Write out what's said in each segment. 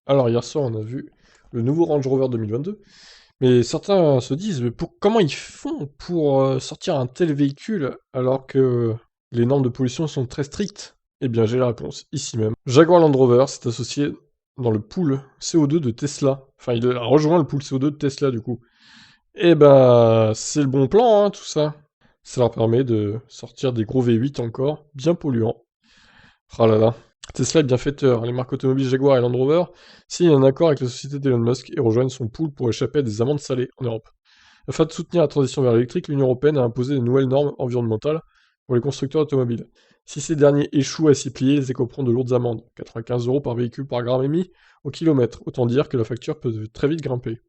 Alors hier soir, on a vu le nouveau Range Rover 2022, mais certains se disent, mais comment ils font pour sortir un tel véhicule alors que les normes de pollution sont très strictes? Eh bien, j'ai la réponse, ici même. Jaguar Land Rover s'est associé dans le pool CO2 de Tesla. Enfin, il a rejoint le pool CO2 de Tesla, du coup. Eh ben, c'est le bon plan, hein, tout ça. Ça leur permet de sortir des gros V8 encore, bien polluants. Oh là là. Tesla est bienfaiteur. Les marques automobiles Jaguar et Land Rover signent un accord avec la société d'Elon Musk et rejoignent son pool pour échapper à des amendes salées en Europe. Afin de soutenir la transition vers l'électrique, l'Union européenne a imposé de nouvelles normes environnementales pour les constructeurs automobiles. Si ces derniers échouent à s'y plier, ils écoperont de lourdes amendes, 95 € par véhicule par gramme émis au kilomètre. Autant dire que la facture peut très vite grimper.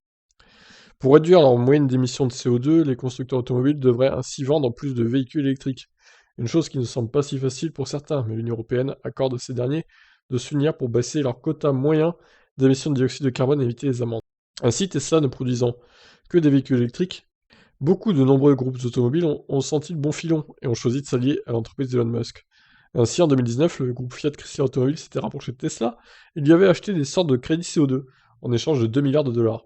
Pour réduire leur moyenne d'émissions de CO2, les constructeurs automobiles devraient ainsi vendre plus de véhicules électriques. Une chose qui ne semble pas si facile pour certains, mais l'Union européenne accorde à ces derniers de s'unir pour baisser leur quota moyen d'émissions de dioxyde de carbone et éviter les amendes. Ainsi, Tesla ne produisant que des véhicules électriques, beaucoup de nombreux groupes automobiles ont senti le bon filon et ont choisi de s'allier à l'entreprise d'Elon Musk. Ainsi, en 2019, le groupe Fiat Chrysler Automobile s'était rapproché de Tesla et lui avait acheté des sortes de crédits CO2 en échange de 2 milliards de dollars.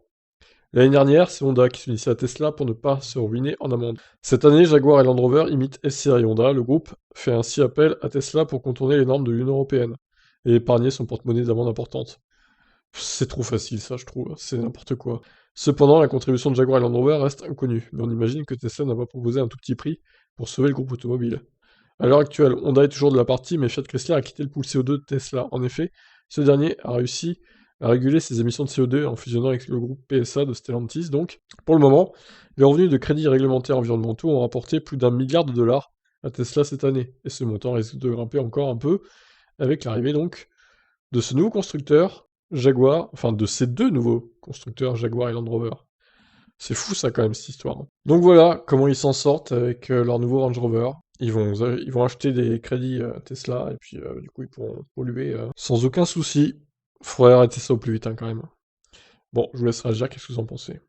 L'année dernière, c'est Honda qui s'unissait à Tesla pour ne pas se ruiner en amende. Cette année, Jaguar et Land Rover imitent SCR et Honda. Le groupe fait ainsi appel à Tesla pour contourner les normes de l'Union européenne et épargner son porte-monnaie d'amendes importantes. C'est trop facile ça, je trouve, c'est n'importe quoi. Cependant, la contribution de Jaguar et Land Rover reste inconnue, mais on imagine que Tesla n'a pas proposé un tout petit prix pour sauver le groupe automobile. À l'heure actuelle, Honda est toujours de la partie, mais Fiat Chrysler a quitté le pool CO2 de Tesla. En effet, ce dernier a réussi à réguler ses émissions de CO2 en fusionnant avec le groupe PSA de Stellantis. Donc, pour le moment, les revenus de crédits réglementaires environnementaux ont rapporté plus d'1 milliard de dollars à Tesla cette année, et ce montant risque de grimper encore un peu avec l'arrivée donc de ce nouveau constructeur, Jaguar, enfin de ces deux nouveaux constructeurs, Jaguar et Land Rover. C'est fou ça quand même cette histoire, hein. Donc voilà comment ils s'en sortent avec leur nouveau Range Rover. Ils vont acheter des crédits Tesla et puis du coup ils pourront polluer sans aucun souci. Faudrait arrêter ça au plus vite hein, quand même. Bon, je vous laisse réagir, qu'est-ce que vous en pensez?